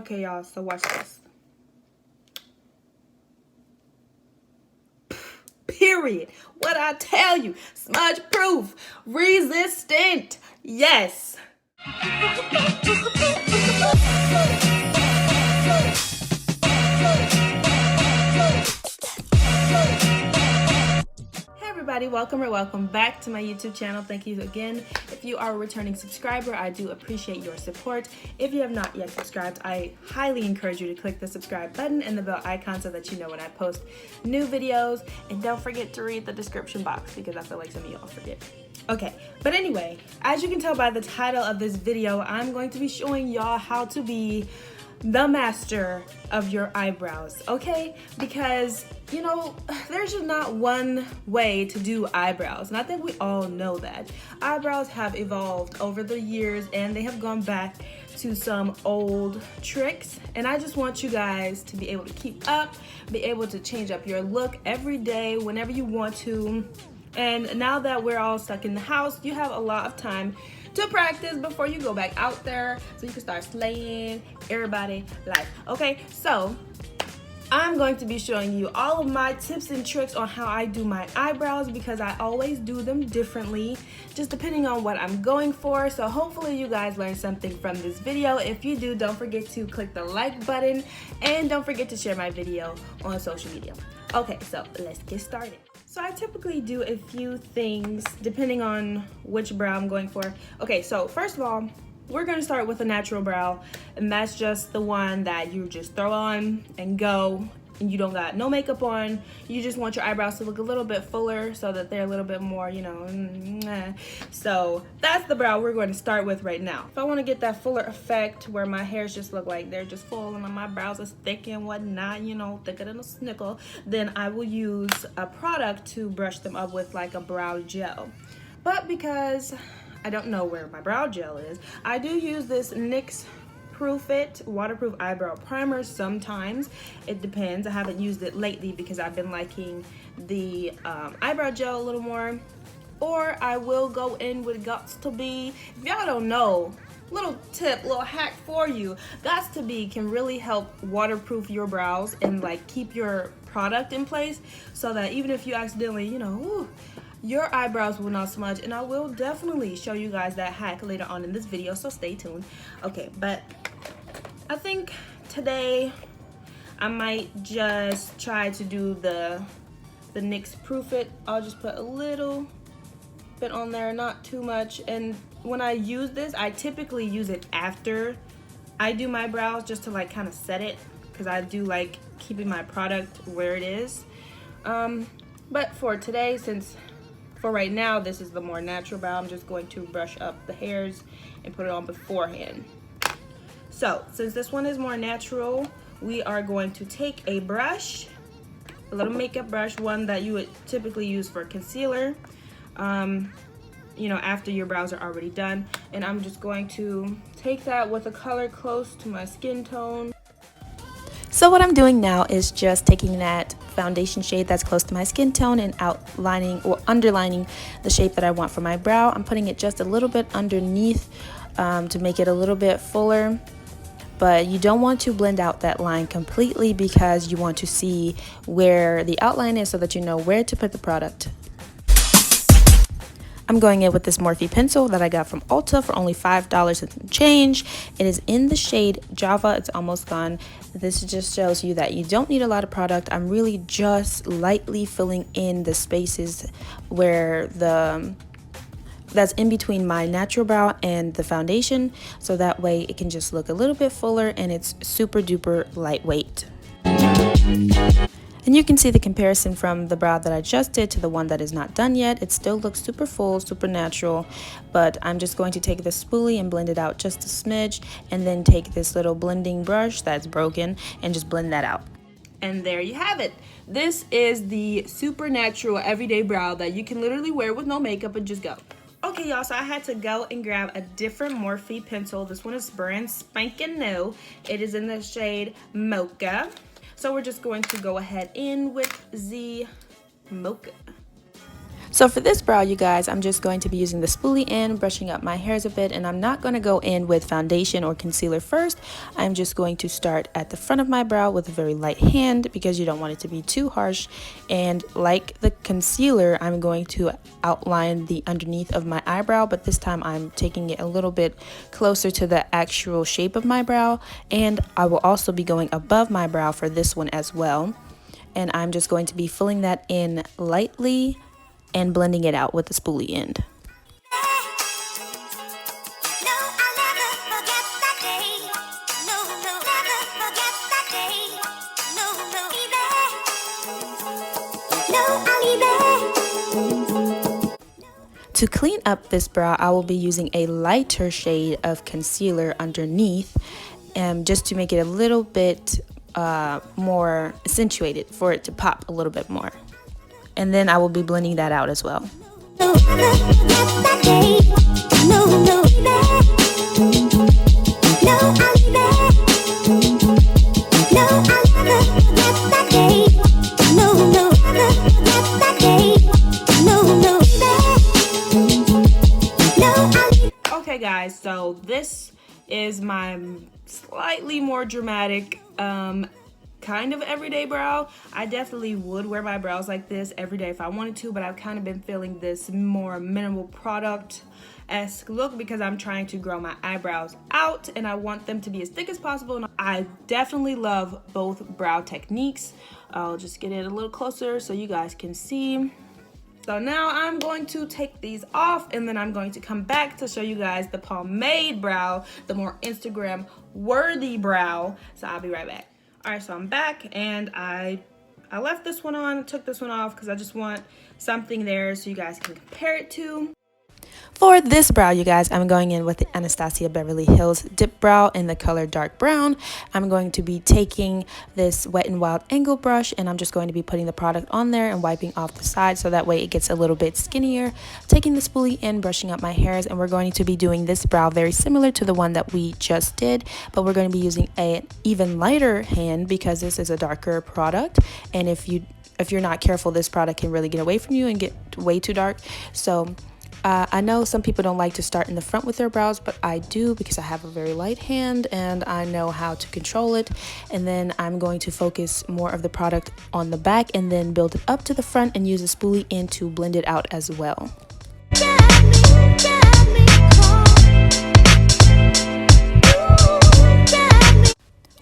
Okay, y'all, so watch this. Period. What I tell you, smudge proof, resistant. Yes. Everybody, welcome or welcome back to my YouTube channel. Thank you again. If you are a returning subscriber, I do appreciate your support. If you have not yet subscribed, I highly encourage you to click the subscribe button and the bell icon so that you know when I post new videos. And don't forget to read the description box because I feel like some of y'all forget. Okay, but anyway, as you can tell by the title of this video, I'm going to be showing y'all how to be the master of your eyebrows, okay? Because, you know, there's just not one way to do eyebrows, and I think we all know that. Eyebrows have evolved over the years, and they have gone back to some old tricks, and I just want you guys to be able to keep up, be able to change up your look every day whenever you want to. And now that we're all stuck in the house, you have a lot of time to practice before you go back out there so you can start slaying everybody life. Okay, so I'm going to be showing you all of my tips and tricks on how I do my eyebrows because I always do them differently, just depending on what I'm going for. So hopefully you guys learned something from this video. If you do, don't forget to click the like button and don't forget to share my video on social media. Okay, so let's get started. So I typically do a few things depending on which brow I'm going for. Okay, so first of all, we're gonna start with a natural brow, and that's just the one that you just throw on and go, and you don't got no makeup on. You just want your eyebrows to look a little bit fuller so that they're a little bit more, you know, So that's the brow we're going to start with right now. If I want to get that fuller effect where my hairs just look like they're just full and my brows are thick and whatnot, you know, thicker than a snickle, then I will use a product to brush them up with, like a brow gel. But because I don't know where my brow gel is, I do use this NYX Proof It waterproof eyebrow primer sometimes. It depends. I haven't used it lately because I've been liking the eyebrow gel a little more. Or I will go in with Gots to Be. If y'all don't know, little tip, little hack for you, Gots to Be can really help waterproof your brows and like keep your product in place so that even if you accidentally, you know, your eyebrows will not smudge. And I will definitely show you guys that hack later on in this video, so stay tuned. Okay, but I think today I might just try to do the NYX Proof It. I'll just put a little bit on there, not too much. And when I use this, I typically use it after I do my brows just to like kind of set it because I do like keeping my product where it is. But for today, since for right now this is the more natural brow, I'm just going to brush up the hairs and put it on beforehand. So since this one is more natural, we are going to take a brush, a little makeup brush, one that you would typically use for concealer, you know, after your brows are already done. And I'm just going to take that with a color close to my skin tone. So what I'm doing now is just taking that foundation shade that's close to my skin tone and outlining or underlining the shape that I want for my brow. I'm putting it just a little bit underneath to make it a little bit fuller. But you don't want to blend out that line completely because you want to see where the outline is so that you know where to put the product. I'm going in with this Morphe pencil that I got from Ulta for only $5 and some change. It is in the shade Java. It's almost gone. This just shows you that you don't need a lot of product. I'm really just lightly filling in the spaces where that's in between my natural brow and the foundation, so that way it can just look a little bit fuller and it's super duper lightweight. And you can see the comparison from the brow that I just did to the one that is not done yet. It still looks super full, super natural, but I'm just going to take this spoolie and blend it out just a smidge, and then take this little blending brush that's broken and just blend that out. And there you have it. This is the super natural everyday brow that you can literally wear with no makeup and just go. Okay, y'all, so I had to go and grab a different Morphe pencil. This one is brand spanking new. It is in the shade Mocha. So we're just going to go ahead in with the Mocha. So for this brow, you guys, I'm just going to be using the spoolie and brushing up my hairs a bit, and I'm not going to go in with foundation or concealer first. I'm just going to start at the front of my brow with a very light hand because you don't want it to be too harsh. And like the concealer, I'm going to outline the underneath of my eyebrow, but this time I'm taking it a little bit closer to the actual shape of my brow, and I will also be going above my brow for this one as well. And I'm just going to be filling that in lightly and blending it out with the spoolie end. To clean up this brow, I will be using a lighter shade of concealer underneath, just to make it a little bit more accentuated, for it to pop a little bit more. And then I will be blending that out as well. Okay guys, so this is my slightly more dramatic kind of everyday brow. I definitely would wear my brows like this every day if I wanted to, but I've kind of been feeling this more minimal product-esque look because I'm trying to grow my eyebrows out and I want them to be as thick as possible. And I definitely love both brow techniques. I'll just get it a little closer so you guys can see. So now I'm going to take these off and then I'm going to come back to show you guys the pomade brow, the more Instagram worthy brow. So I'll be right back. All right, so I'm back and I left this one on, took this one off because I just want something there so you guys can compare it to. For this brow, you guys, I'm going in with the Anastasia Beverly Hills Dip Brow in the color dark brown. I'm going to be taking this Wet n Wild angle brush and I'm just going to be putting the product on there and wiping off the side so that way it gets a little bit skinnier. Taking the spoolie and brushing up my hairs, and we're going to be doing this brow very similar to the one that we just did, but we're going to be using an even lighter hand because this is a darker product, and if you're not careful, this product can really get away from you and get way too dark. So I know some people don't like to start in the front with their brows, but I do because I have a very light hand and I know how to control it. And then I'm going to focus more of the product on the back and then build it up to the front and use a spoolie in to blend it out as well.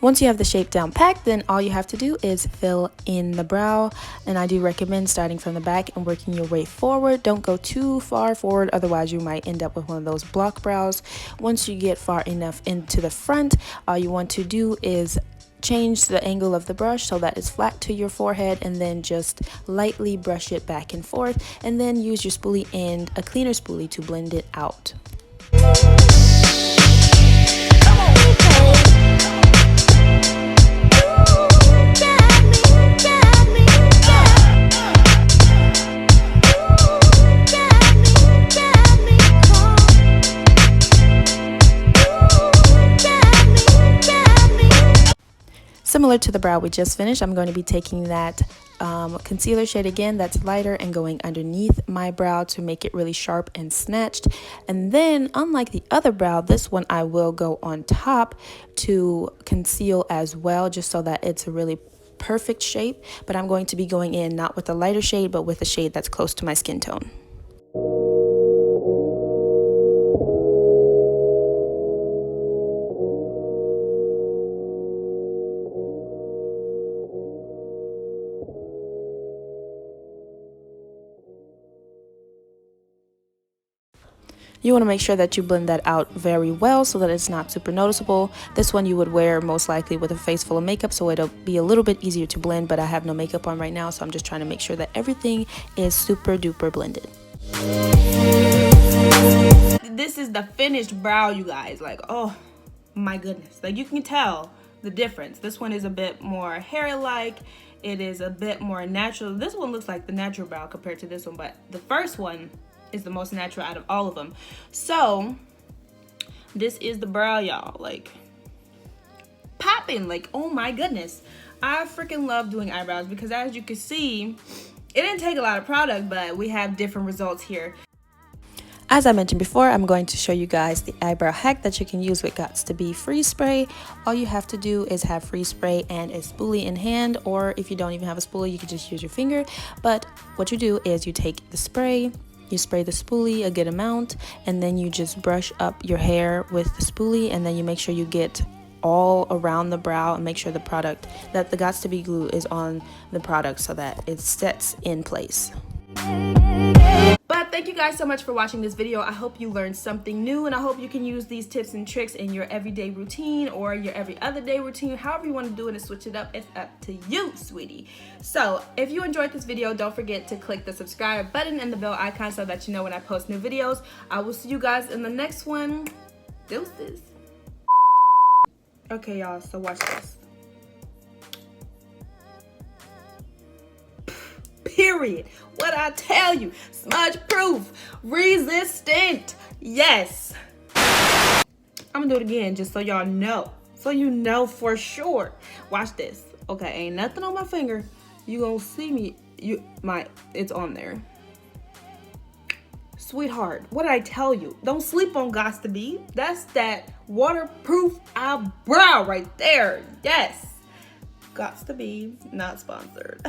Once you have the shape down packed, then all you have to do is fill in the brow, and I do recommend starting from the back and working your way forward. Don't go too far forward, otherwise you might end up with one of those block brows. Once you get far enough into the front, all you want to do is change the angle of the brush so that it's flat to your forehead, and then just lightly brush it back and forth, and then use your spoolie and a cleaner spoolie to blend it out. Similar to the brow we just finished, I'm going to be taking that concealer shade again that's lighter and going underneath my brow to make it really sharp and snatched. And then, unlike the other brow, this one I will go on top to conceal as well, just so that it's a really perfect shape. But I'm going to be going in not with a lighter shade, but with a shade that's close to my skin tone. You want to make sure that you blend that out very well so that it's not super noticeable. This one you would wear most likely with a face full of makeup, so it'll be a little bit easier to blend, but I have no makeup on right now, so I'm just trying to make sure that everything is super duper blended. This is the finished brow, you guys. Like, oh my goodness. Like, you can tell the difference. This one is a bit more hair-like. It is a bit more natural. This one looks like the natural brow compared to this one, but the first one is the most natural out of all of them. So this is the brow, y'all. Like, popping. Like, oh my goodness, I freaking love doing eyebrows because, as you can see, It didn't take a lot of product, but we have different results here. As I mentioned before, I'm going to show you guys the eyebrow hack that you can use with Gots to Be Freeze Spray. All you have to do is have freeze spray and a spoolie in hand, or if you don't even have a spoolie, you can just use your finger. But what you do is you take the spray, you spray the spoolie a good amount, and then you just brush up your hair with the spoolie, and then you make sure you get all around the brow and make sure the product, that the Gots to Be glue is on the product so that it sets in place. But thank you guys so much for watching this video. I hope you learned something new, and I hope you can use these tips and tricks in your everyday routine or your every other day routine. However you want to do it and switch it up, it's up to you, sweetie. So if you enjoyed this video, don't forget to click the subscribe button and the bell icon so that you know when I post new videos. I will see you guys in the next one. Deuces. Okay, y'all, so watch this. Period. What I tell you, smudge proof, resistant. Yes. I'm gonna do it again just so y'all know. So you know for sure. Watch this. Okay, ain't nothing on my finger. You gonna see me. It's on there. Sweetheart, what did I tell you? Don't sleep on Gots to Be. That's that waterproof eyebrow right there. Yes. Gots to Be, not sponsored.